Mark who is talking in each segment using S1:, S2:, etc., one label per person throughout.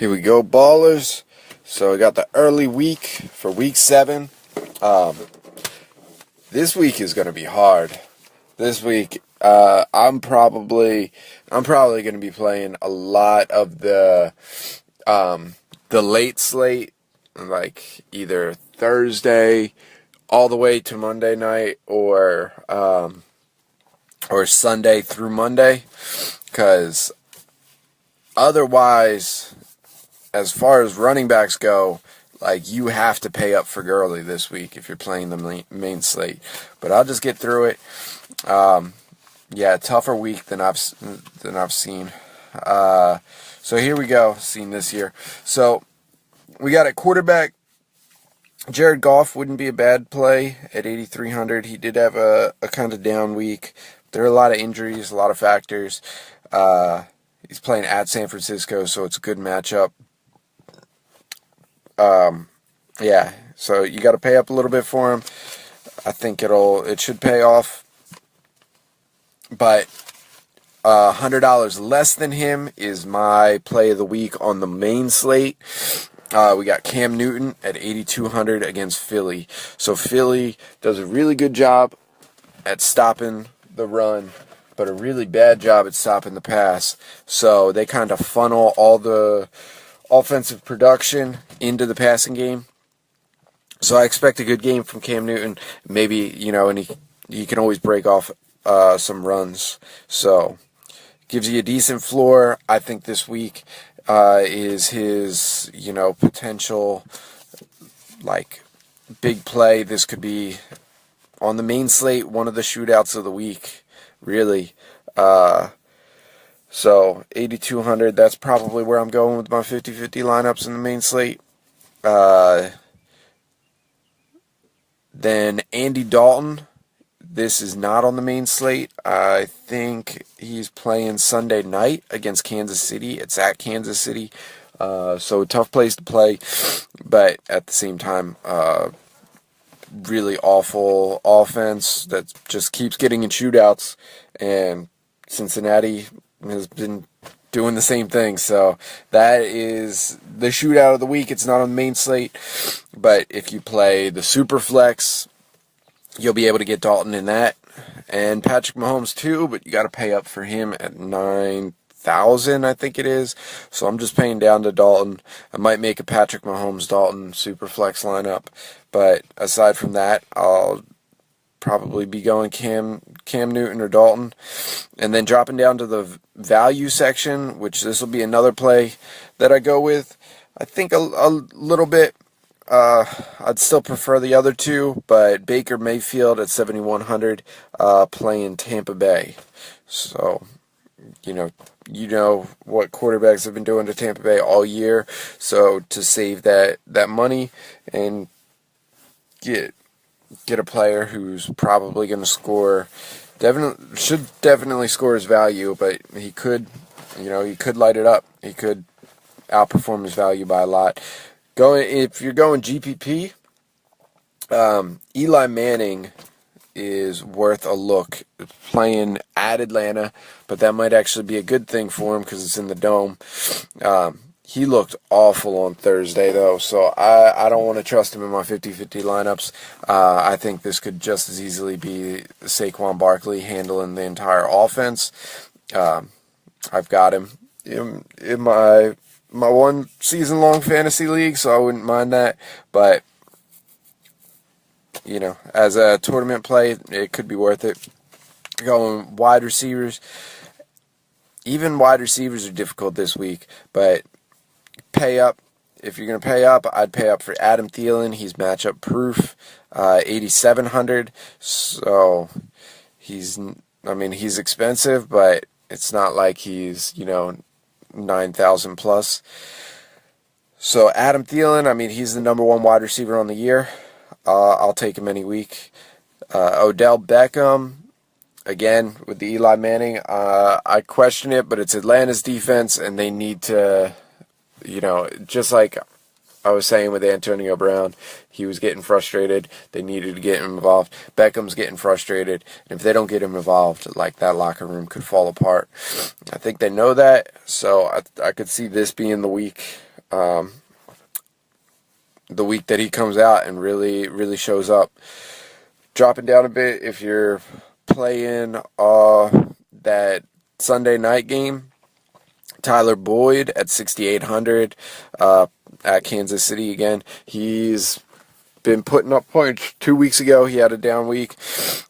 S1: Here we go, ballers. So we got the early week for week 7. This week is going to be hard. This week, I'm probably going to be playing a lot of the late slate, like either Thursday all the way to Monday night, or Sunday through Monday, because otherwise, as far as running backs go, like, you have to pay up for Gurley this week if you're playing the main slate. But I'll just get through it. Yeah, tougher week than I've seen. So here we go, seen this year. So we got a quarterback. Jared Goff wouldn't be a bad play at 8,300. He did have a kind of down week. There are a lot of injuries, a lot of factors. He's playing at San Francisco, so it's a good matchup. Yeah, so you got to pay up a little bit for him. I think it should pay off. But $100 less than him is my play of the week on the main slate. We got Cam Newton at 8,200 against Philly. So Philly does a really good job at stopping the run, but a really bad job at stopping the pass. So they kind of funnel all the offensive production into the passing game. So I expect a good game from Cam Newton. Maybe, and he can always break off some runs. So gives you a decent floor. I think this week is his, potential, like, big play. This could be on the main slate, one of the shootouts of the week, really. So 8,200, that's probably where I'm going with my 50-50 lineups in the main slate. Then Andy Dalton. This is not on the main slate. I think he's playing Sunday night against Kansas City. It's at Kansas City. So a tough place to play, but at the same time, really awful offense that just keeps getting in shootouts, and Cincinnati has been doing the same thing. So that is the shootout of the week. It's not on the main slate, but if you play the super flex, you'll be able to get Dalton in that, and Patrick Mahomes too, but you got to pay up for him at 9,000, I think it is. So I'm just paying down to Dalton. I might make a Patrick Mahomes Dalton super flex lineup, but aside from that, I'll probably be going Cam Newton or Dalton, and then dropping down to the value section, which this will be another play that I go with. I think a little bit. I'd still prefer the other two, but Baker Mayfield at 7,100, playing Tampa Bay. So, you know what quarterbacks have been doing to Tampa Bay all year. So to save that money and get a player who's probably going to score, should definitely score his value, but he could light it up. He could outperform his value by a lot. If you're going GPP, Eli Manning is worth a look, playing at Atlanta, but that might actually be a good thing for him because it's in the Dome. He looked awful on Thursday, though, so I don't want to trust him in my 50-50 lineups. I think this could just as easily be Saquon Barkley handling the entire offense. I've got him in my one season-long fantasy league, so I wouldn't mind that. But, as a tournament play, it could be worth it. Going wide receivers. Even wide receivers are difficult this week, but pay up. If you're going to pay up, I'd pay up for Adam Thielen. He's matchup proof, 8,700. So he's expensive, but it's not like he's, 9,000 plus. So Adam Thielen, he's the number one wide receiver on the year. I'll take him any week. Odell Beckham, again, with the Eli Manning, I question it, but it's Atlanta's defense, and they need to, just like I was saying with Antonio Brown, he was getting frustrated. They needed to get him involved. Beckham's getting frustrated. And if they don't get him involved, like, that locker room could fall apart. I think they know that, so I could see this being the week the week that he comes out and really shows up. Dropping down a bit if you're playing that Sunday night game. Tyler Boyd at 6,800 at Kansas City again. He's been putting up points. 2 weeks ago he had a down week,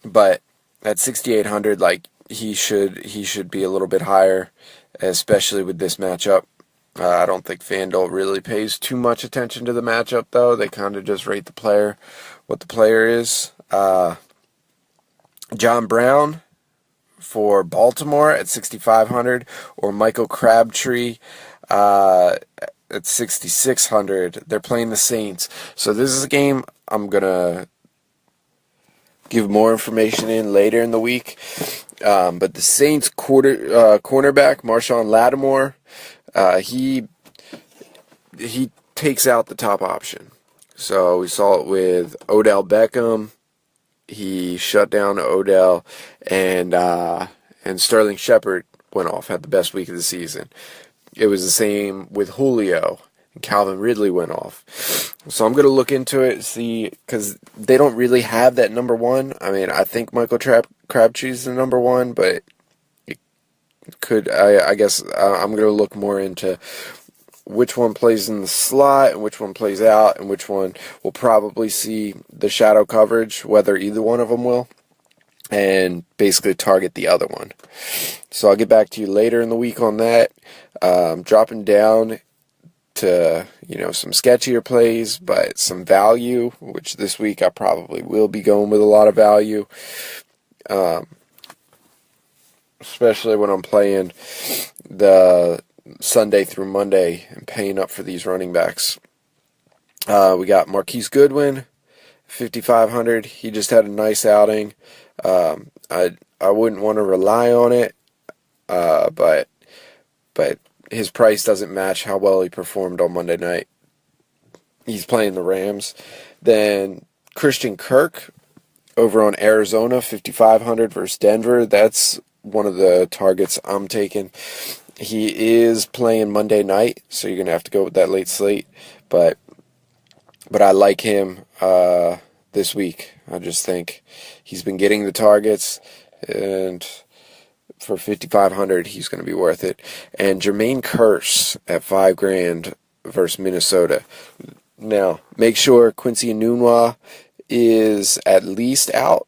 S1: but at 6,800, like he should be a little bit higher, especially with this matchup. I don't think Fanduel really pays too much attention to the matchup, though. They kind of just rate the player, what the player is. John Brown for Baltimore at 6,500, or Michael Crabtree at 6,600. They're playing the Saints. So this is a game I'm going to give more information in later in the week. But the Saints cornerback, Marshawn Lattimore, he takes out the top option. So we saw it with Odell Beckham. He shut down Odell, and Sterling Shepard went off, had the best week of the season. It was the same with Julio, and Calvin Ridley went off. So I'm going to look into it, see, because they don't really have that number one. I mean, I think Michael Crabtree's the number one, but it could, I guess I'm going to look more into which one plays in the slot and which one plays out and which one will probably see the shadow coverage, whether either one of them will, and basically target the other one. So I'll get back to you later in the week on that. Dropping down to, some sketchier plays, but some value, which this week I probably will be going with a lot of value, especially when I'm playing the Sunday through Monday and paying up for these running backs. We got Marquise Goodwin, 5,500. He just had a nice outing. I wouldn't want to rely on it, but his price doesn't match how well he performed on Monday night. He's playing the Rams. Then Christian Kirk over on Arizona, 5,500 versus Denver. That's one of the targets I'm taking. He is playing Monday night, so you're going to have to go with that late slate. But I like him this week. I just think he's been getting the targets, and for 5,500, he's going to be worth it. And Jermaine Kearse at $5,000 versus Minnesota. Now, make sure Quincy Enunwa is at least out.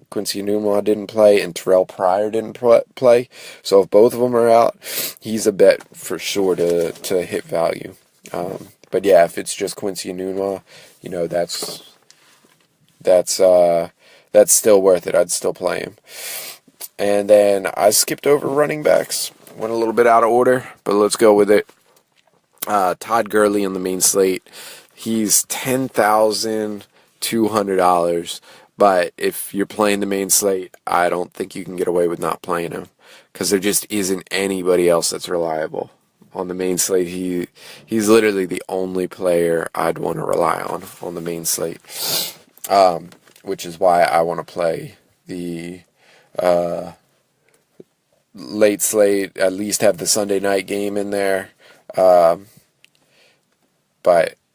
S1: Quincy Enunwa didn't play, and Terrell Pryor didn't play. So if both of them are out, he's a bet for sure to hit value. But yeah, if it's just Quincy Enunwa, that's still worth it. I'd still play him. And then I skipped over running backs. Went a little bit out of order, but let's go with it. Todd Gurley on the main slate. He's $10,200. But if you're playing the main slate, I don't think you can get away with not playing him, because there just isn't anybody else that's reliable on the main slate. He's literally the only player I'd want to rely on the main slate, which is why I want to play the late slate, at least have the Sunday night game in there. But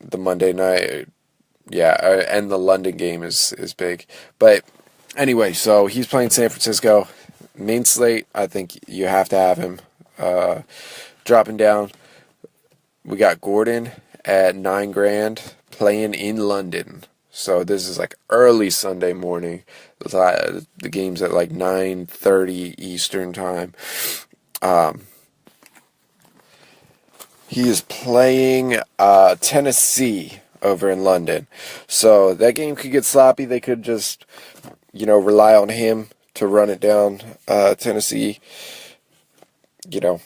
S1: the Monday night, and the London game is big. But anyway, so he's playing San Francisco. Main slate, I think you have to have him. Dropping down, we got Gordon at $9,000 playing in London. So this is like early Sunday morning. The game's at like 9:30 Eastern time. He is playing Tennessee over in London. So that game could get sloppy. They could just, rely on him to run it down. Tennessee, I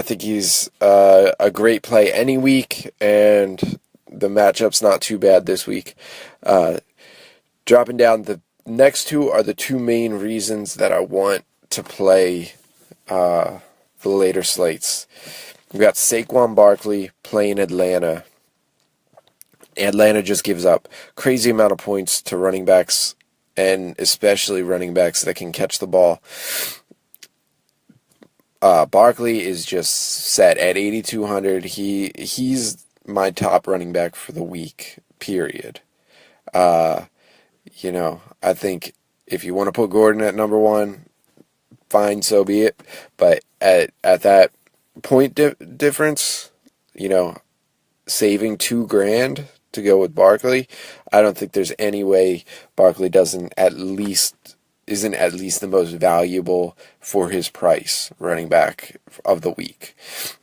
S1: think he's a great play any week, and the matchup's not too bad this week. Dropping down, the next two are the two main reasons that I want to play the later slates. We've got Saquon Barkley playing Atlanta. Atlanta just gives up crazy amount of points to running backs, and especially running backs that can catch the ball. Barkley is just set at 8,200. He's my top running back for the week, period. I think if you want to put Gordon at number one, fine, so be it. But at that point difference, saving $2,000 to go with Barkley, I don't think there's any way Barkley isn't at least the most valuable for his price running back of the week.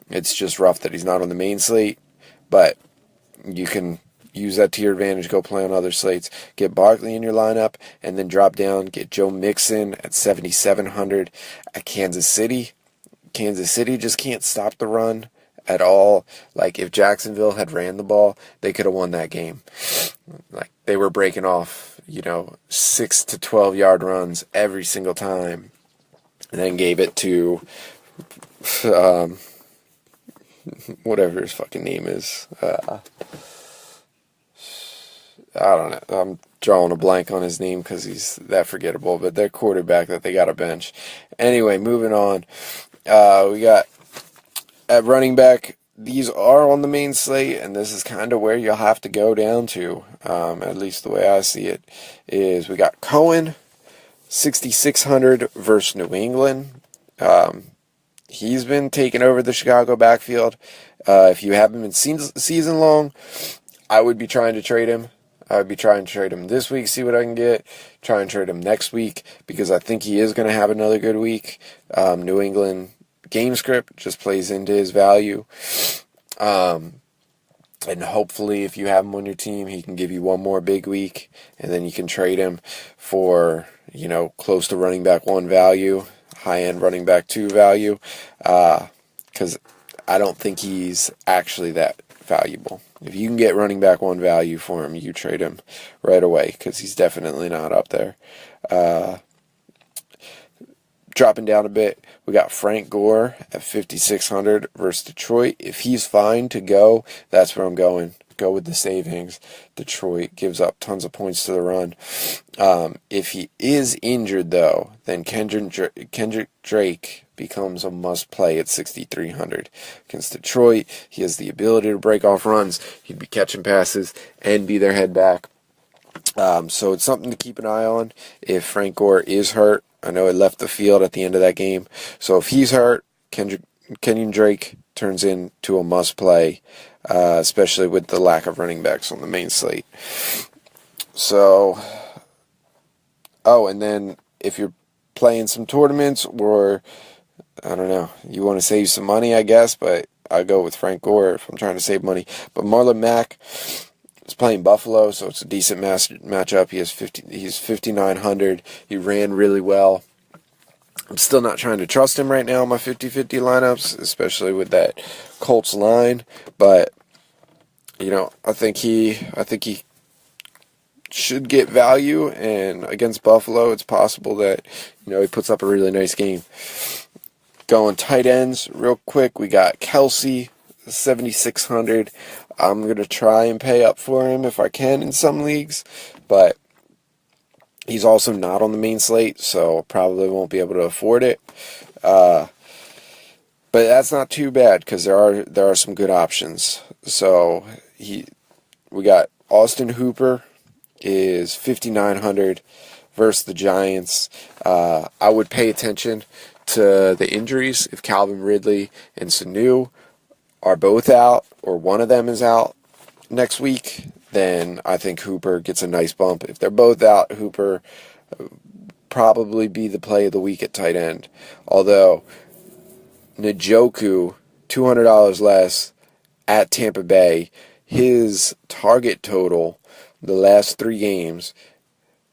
S1: It's just rough that he's not on the main slate, but you can use that to your advantage, go play on other slates, get Barkley in your lineup, and then drop down, get Joe Mixon at 7,700 at Kansas City. Kansas City just can't stop the run at all. Like, if Jacksonville had ran the ball, they could have won that game. Like, they were breaking off, 6 to 12 yard runs every single time, and then gave it to whatever his fucking name is. I don't know. I'm drawing a blank on his name because he's that forgettable, but their quarterback that they got a bench. Anyway, moving on. We got at running back, these are on the main slate, and this is kind of where you'll have to go down to, at least the way I see it, is we got Cohen, 6,600 versus New England. He's been taking over the Chicago backfield. If you haven't been season long, I would be trying to trade him. I would be trying to trade him this week, see what I can get. Try and trade him next week because I think he is going to have another good week. New England game script just plays into his value. And hopefully if you have him on your team, he can give you one more big week, and then you can trade him for, close to running back 1 value, high-end running back 2 value, because I don't think he's actually that valuable. If you can get running back 1 value for him, you trade him right away because he's definitely not up there. Dropping down a bit, we got Frank Gore at 5,600 versus Detroit. If he's fine to go, that's where I'm going. Go with the savings. Detroit gives up tons of points to the run. If he is injured, though, then Kendrick Drake becomes a must-play at 6,300. Against Detroit, he has the ability to break off runs. He'd be catching passes and be their head back. So it's something to keep an eye on if Frank Gore is hurt. I know he left the field at the end of that game. So if he's hurt, Kenyon Drake turns into a must-play, especially with the lack of running backs on the main slate. So, and then if you're playing some tournaments or, I don't know, you want to save some money, I guess, but I go with Frank Gore if I'm trying to save money. But Marlon Mack is playing Buffalo, so it's a decent matchup. He's 5,900. He ran really well. I'm still not trying to trust him right now in my 50-50 lineups, especially with that Colts line. But I think he should get value, and against Buffalo, it's possible that he puts up a really nice game. Going tight ends real quick, we got Kelsey, 7,600. I'm going to try and pay up for him if I can in some leagues, but he's also not on the main slate, so probably won't be able to afford it. But that's not too bad because there are some good options. So we got Austin Hooper is 5,900 versus the Giants. I would pay attention to the injuries. If Calvin Ridley and Sanu are both out, or one of them is out next week, then I think Hooper gets a nice bump. If they're both out, Hooper probably be the play of the week at tight end. Although Njoku, $200 less at Tampa Bay, his target total the last 3 games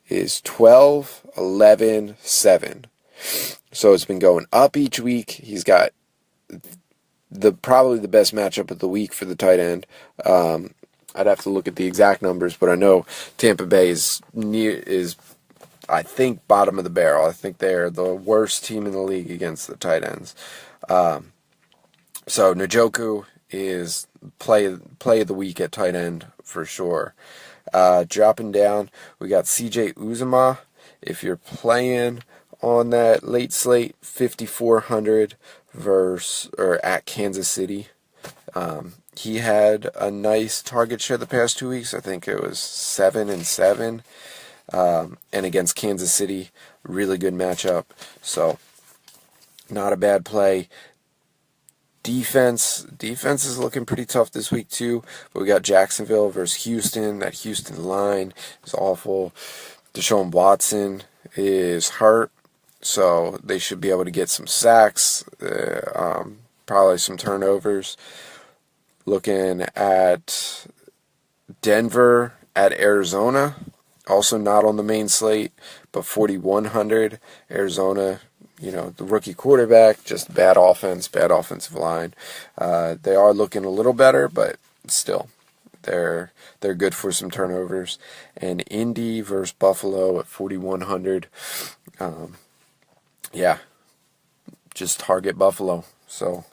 S1: is 12, 11, 7. So it's been going up each week. He's got probably the best matchup of the week for the tight end. I'd have to look at the exact numbers, but I know Tampa Bay is I think bottom of the barrel. I think they're the worst team in the league against the tight ends. So Njoku is play of the week at tight end for sure. Dropping down, we got CJ Uzomah. If you're playing on that late slate, 5,400 at Kansas City. He had a nice target share the past 2 weeks. I think it was 7-7. And against Kansas City, really good matchup. So, not a bad play. Defense is looking pretty tough this week too. But we got Jacksonville versus Houston. That Houston line is awful. Deshaun Watson is hurt, so they should be able to get some sacks, probably some turnovers. Looking at Denver at Arizona, also not on the main slate, but 4,100. Arizona, the rookie quarterback, just bad offensive line. They are looking a little better, but still, they're good for some turnovers. And Indy versus Buffalo at 4,100. Just target Buffalo. So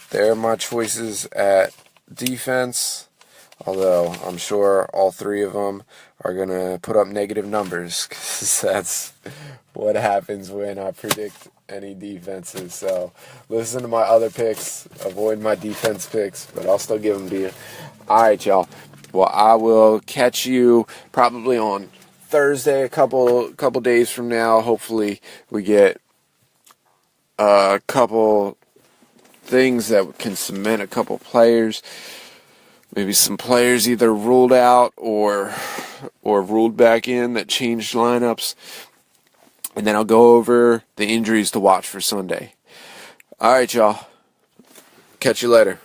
S1: they're my choices at defense. Although I'm sure all three of them are going to put up negative numbers, because that's what happens when I predict any defenses. So listen to my other picks, avoid my defense picks, but I'll still give them to you. All right, y'all. Well, I will catch you probably on Thursday, a couple days from now. Hopefully we get a couple things that can cement a couple players. Maybe some players either ruled out or ruled back in that changed lineups. And then I'll go over the injuries to watch for Sunday. All right, y'all. Catch you later.